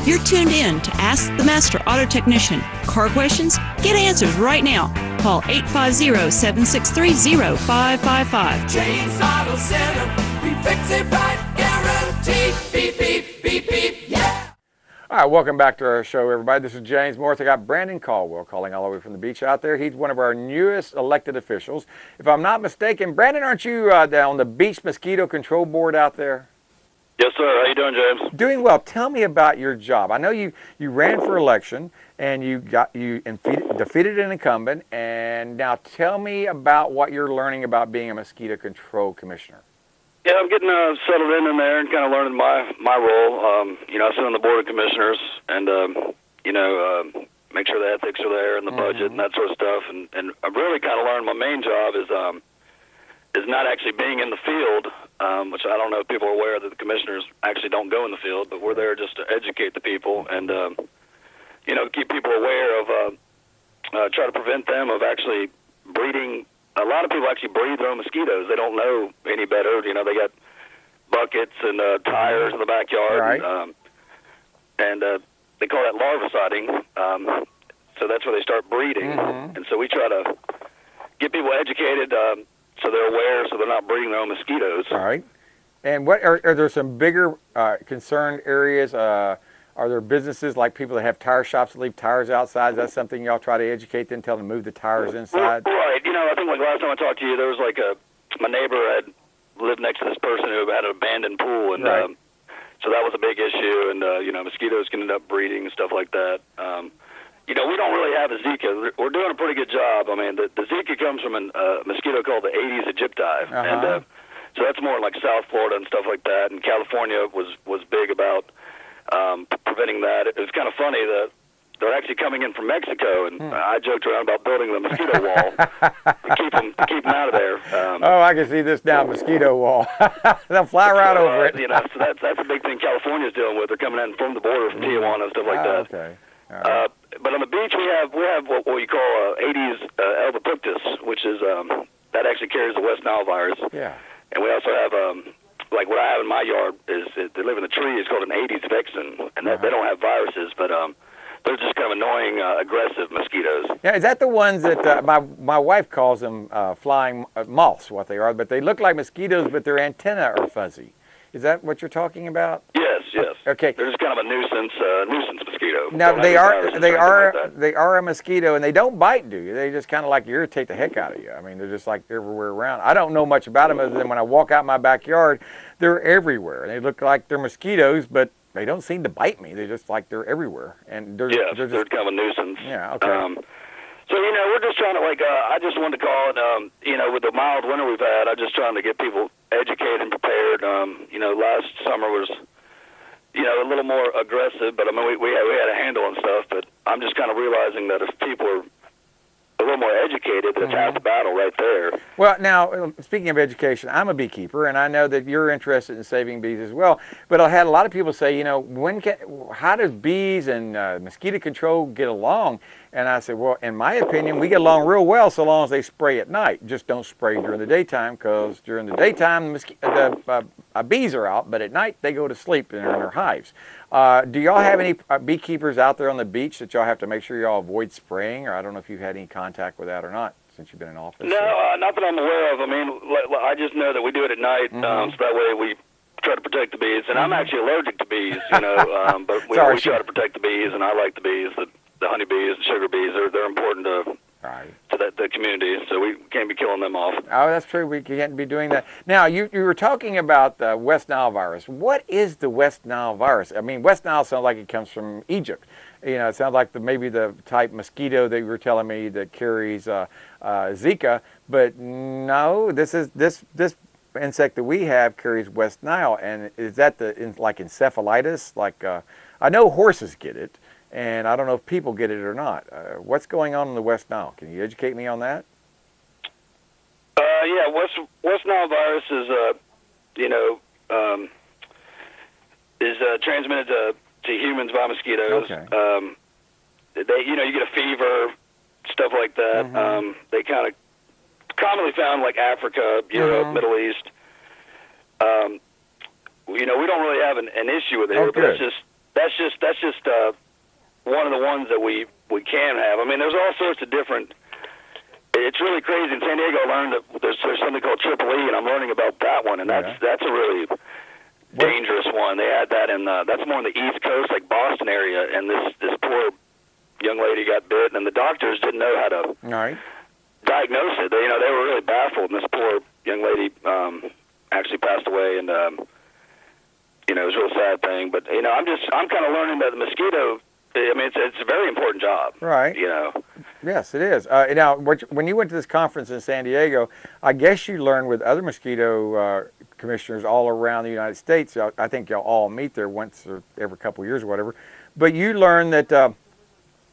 You're tuned in to Ask the Master Auto Technician. Car questions? Get answers right now. Call 850-763-0555. James Auto Center, we fix it right, guaranteed. Beep, beep, beep, beep, yeah. All right, welcome back to our show, everybody. This is James Morris. I got Brandon Caldwell calling all the way from the beach out there. He's one of our newest elected officials. If I'm not mistaken, Brandon, aren't you down on the Beach Mosquito Control Board out there? Yes, sir. How you doing, James? Doing well. Tell me about your job. I know you ran for election and you defeated an incumbent. And now tell me about what you're learning about being a mosquito control commissioner. Yeah, I'm getting settled in there and kind of learning my role. I sit on the board of commissioners and make sure the ethics are there and the budget and that sort of stuff. And I've really kind of learned my main job is not actually being in the field, which I don't know if people are aware that the commissioners actually don't go in the field, but we're there just to educate the people and, keep people aware of, try to prevent them of actually breeding. A lot of people actually breed their own mosquitoes. They don't know any better. They got buckets and tires in the backyard. Right. And they call that larviciding. So that's where they start breeding. And so we try to get people educated so they're aware, so they're not breeding their own mosquitoes. All right. And what are there some bigger concerned areas? Are there businesses like people that have tire shops that leave tires outside? Is that something y'all try to educate them, tell them to move the tires inside? Right. I think like last time I talked to you, there was like my neighbor had lived next to this person who had an abandoned pool, and right. So that was a big issue, and mosquitoes can end up breeding and stuff like that. We don't really have a Zika. We're doing a pretty good job. I mean, the Zika comes from a mosquito called the Aedes aegypti, and so that's more like South Florida and stuff like that. And California was big about preventing that. It was kind of funny that they're actually coming in from Mexico, and I joked around about building the mosquito wall to keep them out of there. I can see this now, mosquito wall. They'll fly right over it. So that's a big thing California's dealing with. They're coming in from the border from Tijuana and stuff like that. Okay. Right. But on the beach, we have what we call Aedes albopictus, which is that actually carries the West Nile virus. Yeah. And we also have like what I have in my yard is they live in the tree. It's called an Aedes vixen, and they don't have viruses, but they're just kind of annoying, aggressive mosquitoes. Yeah, is that the ones that my wife calls them flying moths? What they are, but they look like mosquitoes, but their antennae are fuzzy. Is that what you're talking about? Yes. Okay. They're just kind of a nuisance mosquito. Now they are a mosquito, and they don't bite, do you? They just kind of like irritate the heck out of you. I mean, they're just like everywhere around. I don't know much about them other than when I walk out my backyard, they're everywhere. They look like they're mosquitoes, but they don't seem to bite me. They're just like they're everywhere, and they're just kind of a nuisance. Yeah. Okay. So, we're just trying to, I just wanted to call it, with the mild winter we've had, I'm just trying to get people educated and prepared. Last summer was, a little more aggressive, but, I mean, we had a handle on stuff, but I'm just kind of realizing that if people are a little more educated, that's half the battle right there. Well, now, speaking of education, I'm a beekeeper, and I know that you're interested in saving bees as well, but I had a lot of people say, how does bees and mosquito control get along? And I said, well, in my opinion, we get along real well so long as they spray at night. Just don't spray during the daytime, because during the daytime, the bees are out, but at night they go to sleep and they're in their hives. Do y'all have any beekeepers out there on the beach that y'all have to make sure y'all avoid spraying? Or I don't know if you've had any contact with that or not since you've been in office. No, not that I'm aware of. I mean, I just know that we do it at night, so that way we try to protect the bees. And I'm actually allergic to bees, but we try to protect the bees, and I like the bees. The honeybees and sugar bees, they're important to the community, so we can't be killing them off. Oh, that's true. We can't be doing that. Now, you were talking about the West Nile virus. What is the West Nile virus? I mean, West Nile sounds like it comes from Egypt. It sounds like maybe the type mosquito that you were telling me that carries Zika, but no, this insect that we have carries West Nile. And is that like encephalitis? Like I know horses get it. And I don't know if people get it or not. What's going on in the West Nile? Can you educate me on that? Yeah, West Nile virus is, transmitted to humans by mosquitoes. Okay. You get a fever, stuff like that. They kind of commonly found like Africa, Europe, Middle East. We don't really have an issue with it, but it's just that's just one of the ones that we can have. I mean, there's all sorts of different. It's really crazy. In San Diego, I learned that there's something called Triple E, and I'm learning about that one, and that's a really dangerous one. They had that in that's more on the East Coast, like Boston area, and this poor young lady got bit, and the doctors didn't know how to diagnose it. They were really baffled, and this poor young lady actually passed away, and it was a real sad thing. But I'm kind of learning that the mosquito. I mean, it's a very important job, right? Yes, it is. Now, when you went to this conference in San Diego, I guess you learned with other mosquito commissioners all around the United States. I think y'all all meet there once or every couple of years or whatever. But you learned that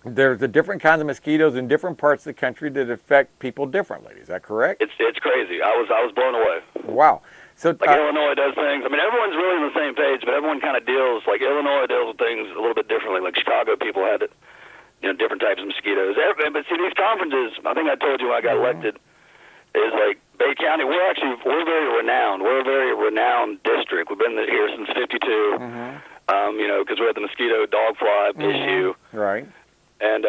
there's the different kinds of mosquitoes in different parts of the country that affect people differently. Is that correct? It's crazy. I was blown away. Wow. So like Illinois does things. I mean, everyone's really on the same page, but everyone kind of deals. Like Illinois deals with things a little bit differently. Like Chicago, people had different types of mosquitoes. But see, these conferences, I think I told you when I got elected, is like Bay County. We're very renowned. We're a very renowned district. We've been here since '52. Because we had the mosquito dogfly issue. Right. And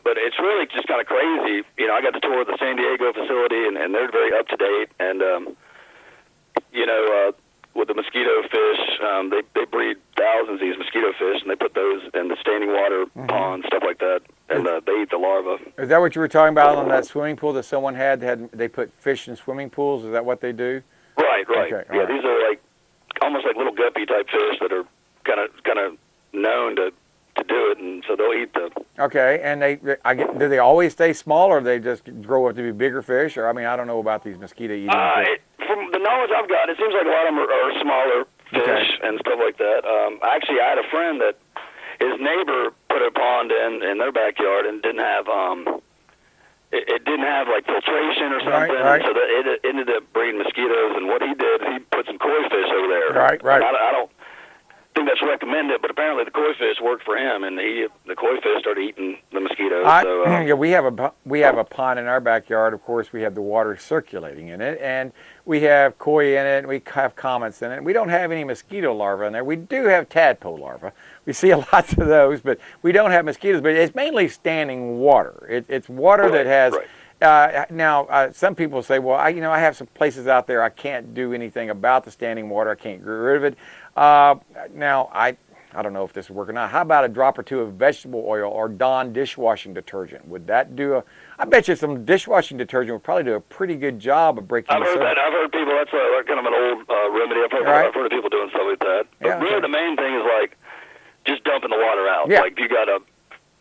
but it's really just kind of crazy. I got to tour the San Diego facility, and they're very up to date. And with the mosquito fish, they breed thousands of these mosquito fish, and they put those in the standing water ponds, stuff like that, and they eat the larvae. Is that what you were talking about on that swimming pool that someone had? They put fish in swimming pools? Is that what they do? Right. Okay, yeah, these are like almost like little guppy type fish that are kind of known to do it, and so they'll eat them. Okay, and do they always stay small, or they just grow up to be bigger fish? Or I don't know about these mosquito eating fish. From the knowledge I've got, it seems like a lot of them are smaller fish and stuff like that. Actually, I had a friend that his neighbor put a pond in their backyard and didn't have it didn't have like filtration or something, right. So that it ended up breeding mosquitoes. And what he did, he put some koi fish over there. Right. I don't think that's recommended, but apparently the koi fish worked for him, and the koi fish started eating the mosquitoes. We have a pond in our backyard. Of course, we have the water circulating in it, and we have koi in it, and we have comets in it. We don't have any mosquito larvae in there. We do have tadpole larvae. We see lots of those, but we don't have mosquitoes. But it's mainly standing water. It's water that has. Now, some people say, well, I have some places out there I can't do anything about the standing water. I can't get rid of it. Now, I don't know if this will work or not. How about a drop or two of vegetable oil or Dawn dishwashing detergent? Would that do I bet you some dishwashing detergent would probably do a pretty good job of breaking the surface. I've heard people, that's kind of an old remedy. I've heard of people doing stuff like that. But really the main thing is like just dumping the water out. Yeah. Like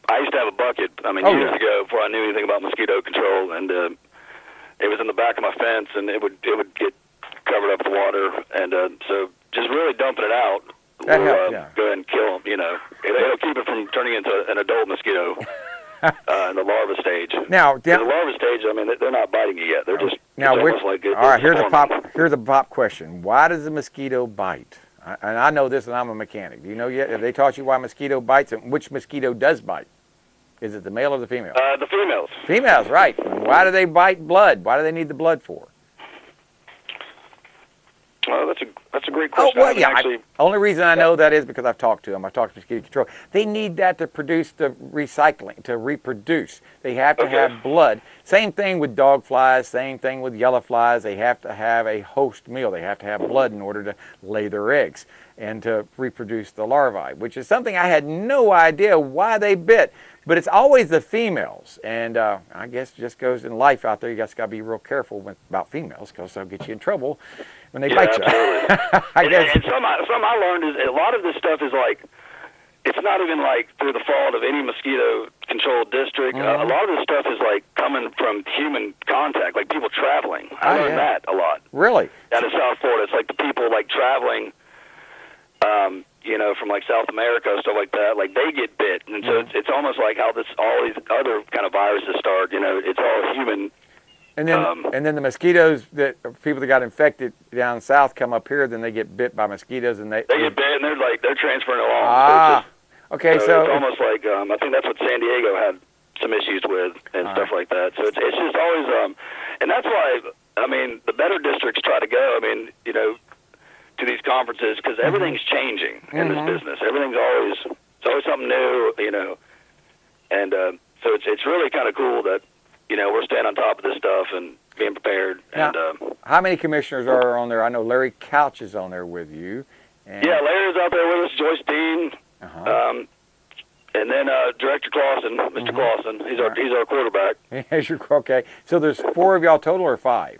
I used to have a bucket, years ago before I knew anything about mosquito control, and it was in the back of my fence, and it would get covered up with water, and so just really dumping it out that will helps, go ahead and kill them. It'll keep it from turning into an adult mosquito in the larva stage. Now, the larva stage, they're not biting you yet. They're just all right. Here's a pop question. Why does the mosquito bite? And I know this, and I'm a mechanic. Do you know yet? Have they taught you why mosquito bites and which mosquito does bite? Is it the male or the female? The females. Females, right. Why do they bite blood? Why do they need the blood for? Well, that's a great question. Only reason I know that is because I've talked to them. I've talked to mosquito control. They need that to produce the recycling, to reproduce. They have to have blood. Same thing with dog flies, same thing with yellow flies. They have to have a host meal. They have to have blood in order to lay their eggs and to reproduce the larvae, which is something I had no idea why they bit. But it's always the females, and I guess it just goes in life out there. You just got to be real careful about females because they'll get you in trouble when they bite you. I guess. And some I learned is a lot of this stuff is like, it's not even like through the fault of any mosquito-controlled district. A lot of this stuff is like coming from human contact, like people traveling. I learned that a lot. Really? Out of South Florida, it's like the people like traveling. From like South America and stuff like that, like they get bit, and so it's almost like how all these other kind of viruses start. It's all human. And then the mosquitoes people that got infected down south come up here, then they get bit by mosquitoes, and they get bit, and they're transferring along. Okay, so it's almost like I think that's what San Diego had some issues with and stuff like that. So it's just always and that's why the better districts try to go. to these conferences because everything's changing in this business. It's always something new, you know, and so it's really kind of cool that, you know, we're staying on top of this stuff and being prepared. Now, And how many commissioners are on there? I know Larry Couch is on there with you. And yeah, Larry's out there with us, Joyce Dean, and then Director Clausen, Mr. Clausen. He's our quarterback. Okay. So there's 4 of y'all total or 5?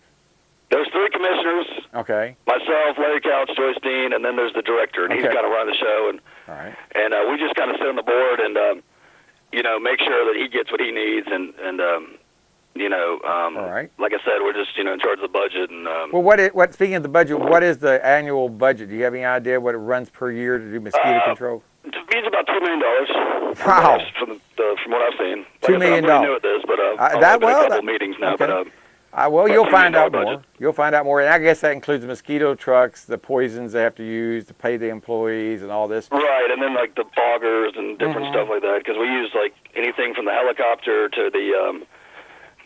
There's 3 commissioners. Okay. Myself, Larry Couch, Joyce Dean, and then there's the director, and he's kind of running the show. And all right. And we just kind of sit on the board and you know, make sure that he gets what he needs, and you know, all right. Like I said, we're just, you know, in charge of the budget. And well, what speaking of the budget, what is the annual budget? Do you have any idea what it runs per year to do mosquito control? It's about $2 million. Wow. From what I've seen. $2 million. I'm pretty new at this, but I've that been well, a couple meetings now. Okay. But well, you'll find out budget. more. You'll find out more, and I guess that includes the mosquito trucks, the poisons they have to use to pay the employees, and all this. Right, and then like the foggers and different stuff like that, because we use like anything from the helicopter to the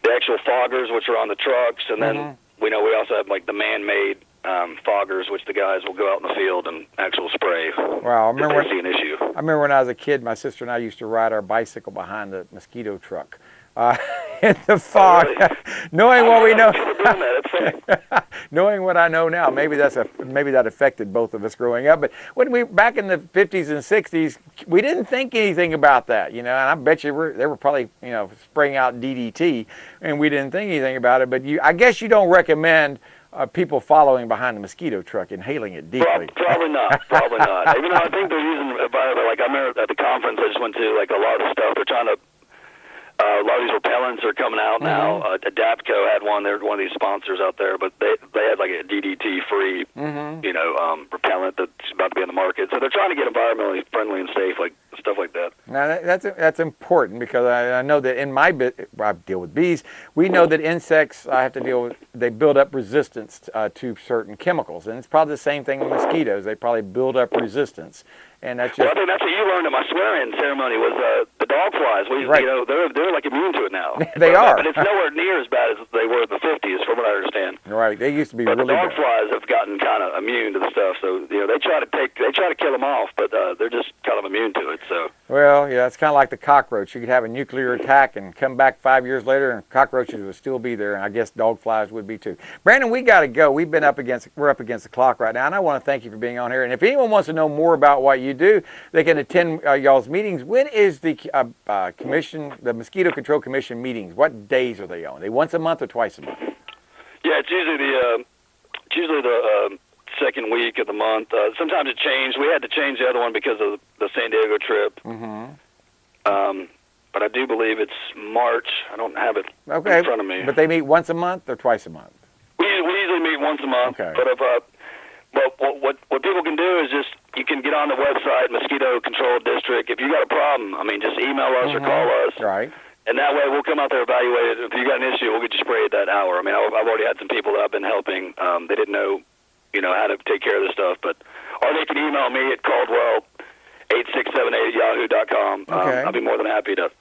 actual foggers, which are on the trucks, and then we also have like the man-made foggers, which the guys will go out in the field and actual spray. Wow, if they see an issue. I remember when I was a kid, my sister and I used to ride our bicycle behind the mosquito truck. In the fog, knowing what we know, knowing what I know now, maybe that affected both of us growing up. But when we back in the 50s and 60s, we didn't think anything about that, you know. And I bet you they were probably, you know, spraying out DDT, and we didn't think anything about it. But I guess you don't recommend people following behind the mosquito truck, inhaling it deeply. Probably not. Probably not. Even though I think they're using, like I remember at the conference I just went to, like a lot of the stuff they're trying to. A lot of these repellents are coming out now. Adapco had one. They're one of these sponsors out there, but they had like a DDT-free, you know, repellent that's about to be on the market. So they're trying to get environmentally friendly and safe, like stuff like that. Now that's important because I know that in my I deal with bees. We know that insects I have to deal with. They build up resistance to certain chemicals, and it's probably the same thing with mosquitoes. They probably build up resistance. And that's just, well, I think that's what you learned at my swearing ceremony was the dog flies. Right. You know, they're like immune to it now. They are. But it's nowhere near as bad as they were in the 50s, from what I understand. Right. They used to be but really the dog bad. flies have gotten kind of immune to the stuff. So you know, they try to kill them off, but they're just kind of immune to it. So. Well, yeah, it's kind of like the cockroach. You could have a nuclear attack and come back 5 years later, and cockroaches would still be there, and I guess dog flies would be too. Brandon, we got to go. We're up against the clock right now, and I want to thank you for being on here. And if anyone wants to know more about what you do, they can attend y'all's meetings. When is the the Mosquito Control Commission meetings? What days are they on? Are they once a month or twice a month? Yeah, it's usually the second week of the month. Sometimes it changed. We had to change the other one because of the San Diego trip. But I do believe it's March. I don't have it in front of me. But they meet once a month or twice a month? We usually meet once a month. Okay. But what people can do is just, you can get on the website, Mosquito Control District. If you got a problem, I mean, just email us or call us. Right. And that way we'll come out there, evaluate it. If you got an issue, we'll get you sprayed that hour. I mean, I've already had some people that I've been helping. They didn't know, you know, how to take care of this stuff. Or they can email me at Caldwell8678@yahoo.com. Okay. I'll be more than happy to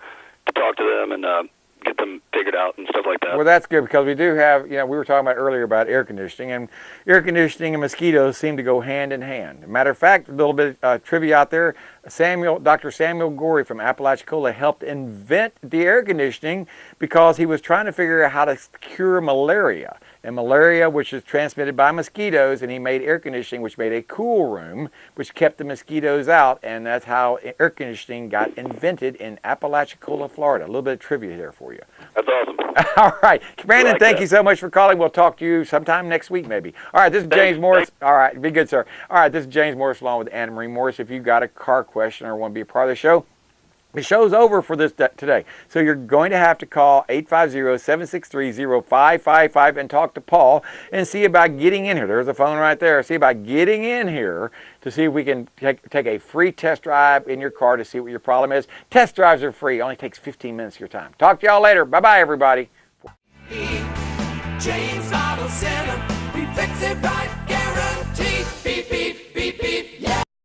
talk to them and get them figured out and stuff like that. Well, that's good because we do have, you know, we were talking about earlier about air conditioning, and air conditioning and mosquitoes seem to go hand in hand. Matter of fact, a little bit of trivia out there, Dr. Samuel Gorey from Apalachicola helped invent the air conditioning because he was trying to figure out how to cure malaria. And malaria, which is transmitted by mosquitoes, and he made air conditioning, which made a cool room, which kept the mosquitoes out, and that's how air conditioning got invented in Apalachicola, Florida. A little bit of trivia there for you. That's awesome. All right. Brandon, thank you so much for calling. We'll talk to you sometime next week, maybe. All right, this is James Morris. All right, be good, sir. All right, this is James Morris along with Anna Marie Morris. If you've got a car question or want to be a part of the show, the show's over for this today. So you're going to have to call 850-763-0555 and talk to Paul and see about getting in here. There's a phone right there. See about getting in here to see if we can take a free test drive in your car to see what your problem is. Test drives are free. It only takes 15 minutes of your time. Talk to y'all later. Bye-bye, everybody. James Auto Center, we fix it right, guaranteed. Beep, beep, beep, beep, yeah.